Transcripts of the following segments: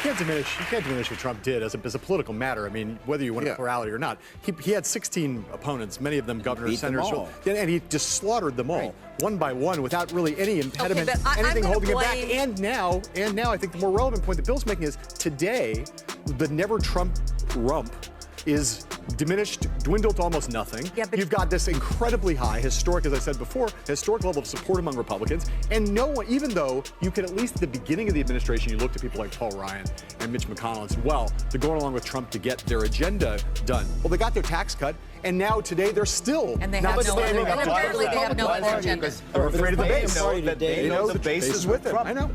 can't diminish what Trump did as a political matter. I mean, whether you want a plurality or not, he had 16 opponents, many of them governors, senators, and he just slaughtered them all one by one without really any impediment, anything holding him back. And now, I think the more relevant point that Bill's making is today, the never Trump rump is diminished, dwindled to almost nothing. Yeah, you've got this incredibly high, historic, as I said before, historic level of support among Republicans. And no one, even though you could at least at the beginning of the administration, you looked at people like Paul Ryan and Mitch McConnell and said, well, they're going along with Trump to get their agenda done. Well, they got their tax cut. And now today they're still and they have no agenda. They're afraid of the base. They know the base is with them. I know.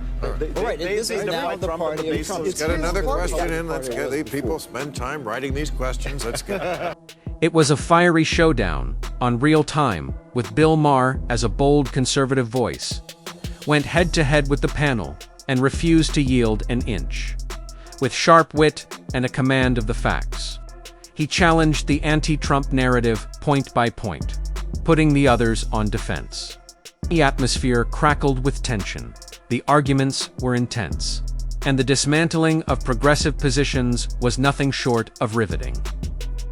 Right, this is now the party of Trump. Let's get another question in. Let's get people spend time writing these questions. Let's go. It was a fiery showdown on Real Time with Bill Maher as a bold conservative voice. Went head-to-head with the panel and refused to yield an inch. With sharp wit and a command of the facts, he challenged the anti-Trump narrative point by point, putting the others on defense. The atmosphere crackled with tension. The arguments were intense, and the dismantling of progressive positions was nothing short of riveting.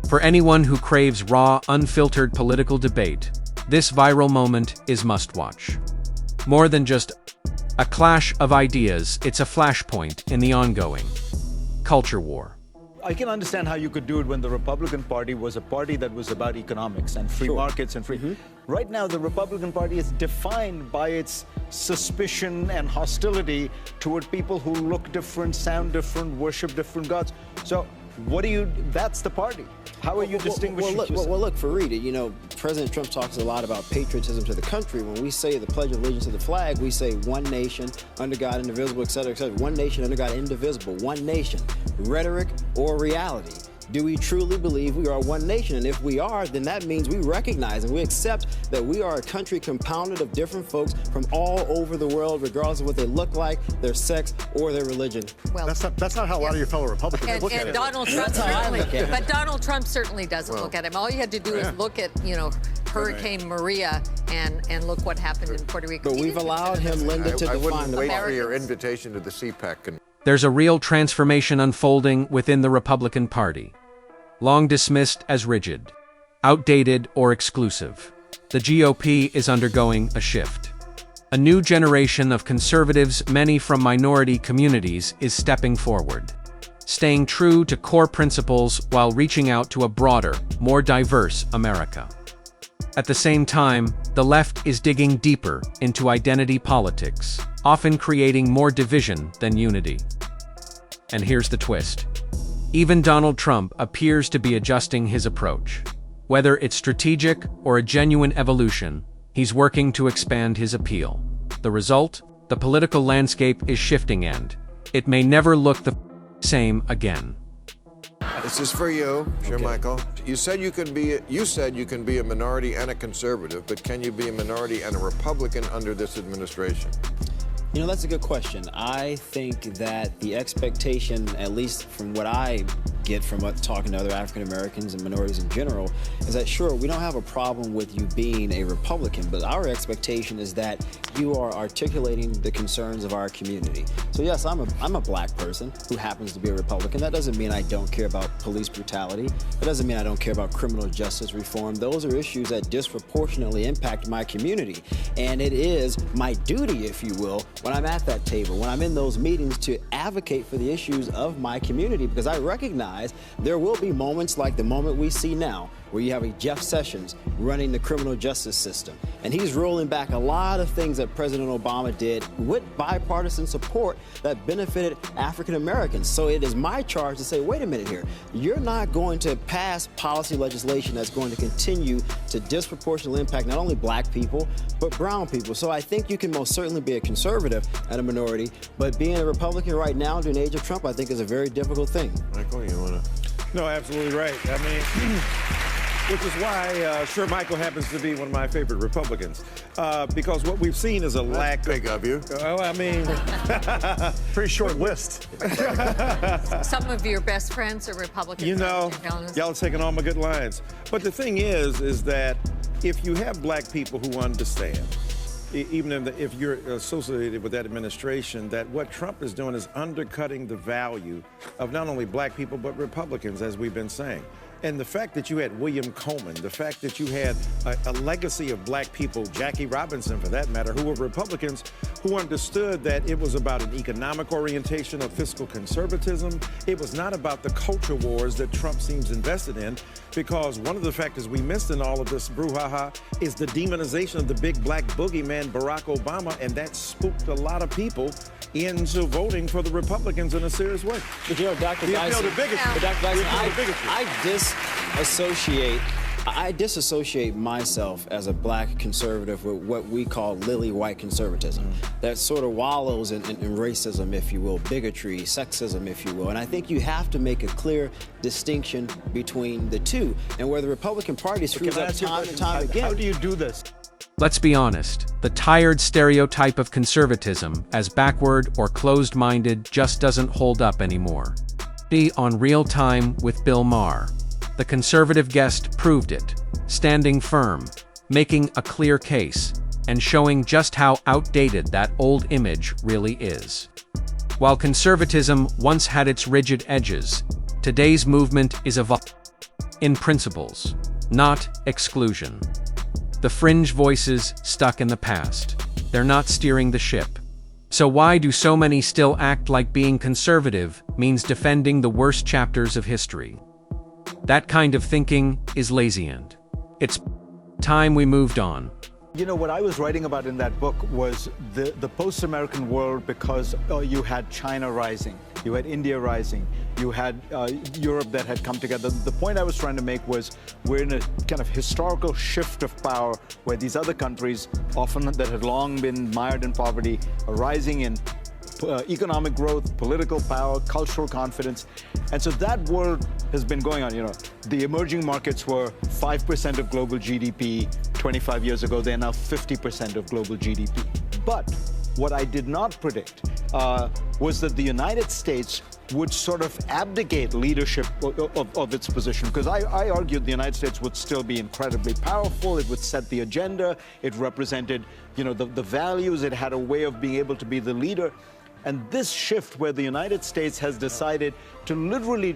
For anyone who craves raw, unfiltered political debate, this viral moment is must-watch. More than just a clash of ideas, it's a flashpoint in the ongoing culture war. I can understand how you could do it when the Republican Party was a party that was about economics and free markets and free. Right now, the Republican Party is defined by its suspicion and hostility toward people who look different, sound different, worship different gods. So what do you, that's the party. How are you distinguishing yourself? Well, look, Fareed, you know, President Trump talks a lot about patriotism to the country. When we say the Pledge of Allegiance to the flag, we say one nation, under God, indivisible, et cetera, et cetera. One nation, under God, indivisible. One nation. Rhetoric or reality? Do we truly believe we are one nation? And if we are, then that means we recognize and we accept that we are a country compounded of different folks from all over the world, regardless of what they look like, their sex, or their religion. Well, that's not how a lot of your fellow Republicans look at it. Donald Trump certainly, but Donald Trump certainly doesn't look at him. All you had to do is look at, you know, Hurricane Maria and look what happened in Puerto Rico. But we've allowed him, Linda, to define I wouldn't wait Americans. for your invitation to the CPAC. There's a real transformation unfolding within the Republican Party. Long dismissed as rigid, outdated, or exclusive, the GOP is undergoing a shift. A new generation of conservatives, many from minority communities, is stepping forward, staying true to core principles while reaching out to a broader, more diverse America. At the same time, the left is digging deeper into identity politics, often creating more division than unity. And here's the twist. Even Donald Trump appears to be adjusting his approach. Whether it's strategic or a genuine evolution, he's working to expand his appeal. The result? The political landscape is shifting and it may never look the same again. This is for you, sure, Michael. You said you can be a minority and a conservative, but can you be a minority and a Republican under this administration? You know, that's a good question. I think that the expectation, at least from what I get from talking to other African Americans and minorities in general, is that sure, we don't have a problem with you being a Republican, but our expectation is that you are articulating the concerns of our community. So yes, I'm a black person who happens to be a Republican. That doesn't mean I don't care about police brutality. That doesn't mean I don't care about criminal justice reform. Those are issues that disproportionately impact my community. And it is my duty, if you will, when I'm at that table, when I'm in those meetings, to advocate for the issues of my community, because I recognize there will be moments like the moment we see now, where you have a Jeff Sessions running the criminal justice system. And he's rolling back a lot of things that President Obama did with bipartisan support that benefited African Americans. So it is my charge to say, wait a minute here, you're not going to pass policy legislation that's going to continue to disproportionately impact not only black people, but brown people. So I think you can most certainly be a conservative and a minority, but being a Republican right now during the age of Trump, I think is a very difficult thing. Michael, you want to? No, absolutely right. I mean, which is why Sure Michael happens to be one of my favorite Republicans. Because what we've seen is a lack big of you. Oh, I mean. Pretty short list. Some of your best friends are Republicans. You know, y'all taking all my good lines. But the thing is that if you have black people who understand even if you're associated with that administration, that what Trump is doing is undercutting the value of not only black people, but Republicans, as we've been saying. And the fact that you had William Coleman, the fact that you had a legacy of black people, Jackie Robinson for that matter, who were Republicans, who understood that it was about an economic orientation of fiscal conservatism. It was not about the culture wars that Trump seems invested in, because one of the factors we missed in all of this brouhaha is the demonization of the big black boogeyman, Barack Obama, and that spooked a lot of people into voting for the Republicans in a serious way. But you know, Dr. He Dyson, appealed to bigotry. but Dr. Dyson, He appealed to bigotry. I disassociate myself as a black conservative with what we call lily white conservatism, that sort of wallows in racism, if you will, bigotry, sexism, if you will. And I think you have to make a clear distinction between the two. And where the Republican Party screws up time and time again. How do you do this? Let's be honest, the tired stereotype of conservatism as backward or closed-minded just doesn't hold up anymore. Be on Real Time with Bill Maher. The conservative guest proved it, standing firm, making a clear case, and showing just how outdated that old image really is. While conservatism once had its rigid edges, today's movement is evolving in principles, not exclusion. The fringe voices stuck in the past. They're not steering the ship. So why do so many still act like being conservative means defending the worst chapters of history? That kind of thinking is lazy, and it's time we moved on. You know, what I was writing about in that book was the post-American world, because you had China rising, you had India rising, you had Europe that had come together. The point I was trying to make was we're in a kind of historical shift of power where these other countries, often that had long been mired in poverty, are rising in economic growth, political power, cultural confidence. And so that world has been going on. You know, the emerging markets were 5% of global GDP 25 years ago. They're now 50% of global GDP. But what I did not predict was that the United States would sort of abdicate leadership of its position. Because I argued the United States would still be incredibly powerful. It would set the agenda. It represented, you know, the values. It had a way of being able to be the leader. And this shift where the United States has decided to literally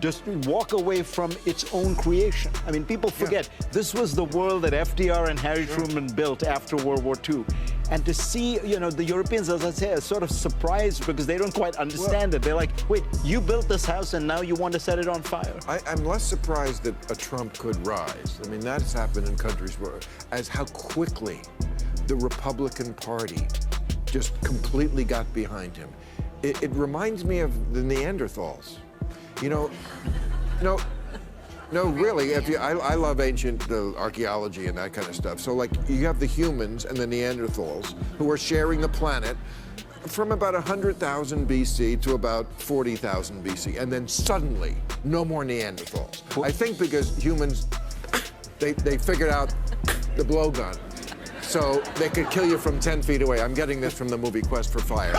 just walk away from its own creation. I mean, people forget, this was the world that FDR and Harry Truman built after World War II. And to see, you know, the Europeans, as I say, are sort of surprised because they don't quite understand it. They're like, wait, you built this house and now you want to set it on fire. I'm less surprised that a Trump could rise. I mean, that's happened in countries where, as how quickly the Republican Party just completely got behind him. It reminds me of the Neanderthals. You know, no, really. If I love ancient archaeology and that kind of stuff. So, like, you have the humans and the Neanderthals who are sharing the planet from about 100,000 BC to about 40,000 BC, and then suddenly, no more Neanderthals. I think because humans, they figured out the blowgun. So they could kill you from 10 feet away. I'm getting this from the movie Quest for Fire.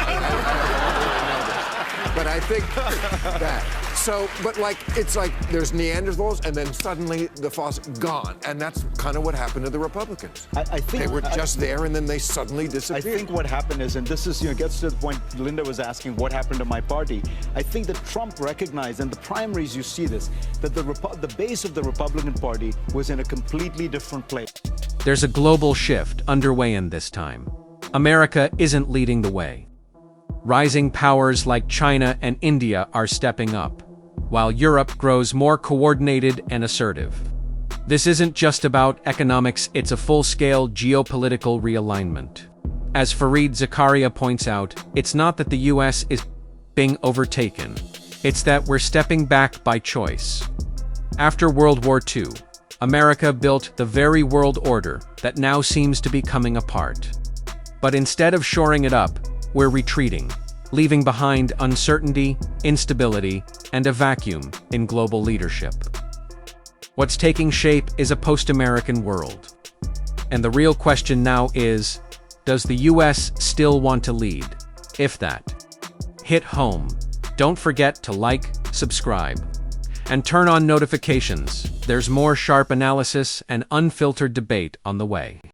But I think that. So, but like, it's like there's Neanderthals, and then suddenly the fossil gone. And that's kind of what happened to the Republicans. I think they were just there, and then they suddenly disappeared. I think what happened is, and this is, you know, gets to the point Linda was asking, what happened to my party? I think that Trump recognized, and the primaries you see this, that the base of the Republican Party was in a completely different place. There's a global shift underway in this time. America isn't leading the way. Rising powers like China and India are stepping up, while Europe grows more coordinated and assertive. This isn't just about economics, it's a full-scale geopolitical realignment. As Fareed Zakaria points out, it's not that the US is being overtaken, it's that we're stepping back by choice. After World War II, America built the very world order that now seems to be coming apart. But instead of shoring it up, we're retreating, leaving behind uncertainty, instability, and a vacuum in global leadership. What's taking shape is a post-American world. And the real question now is, does the US still want to lead? If that, hit home. Don't forget to like, subscribe, and turn on notifications. There's more sharp analysis and unfiltered debate on the way.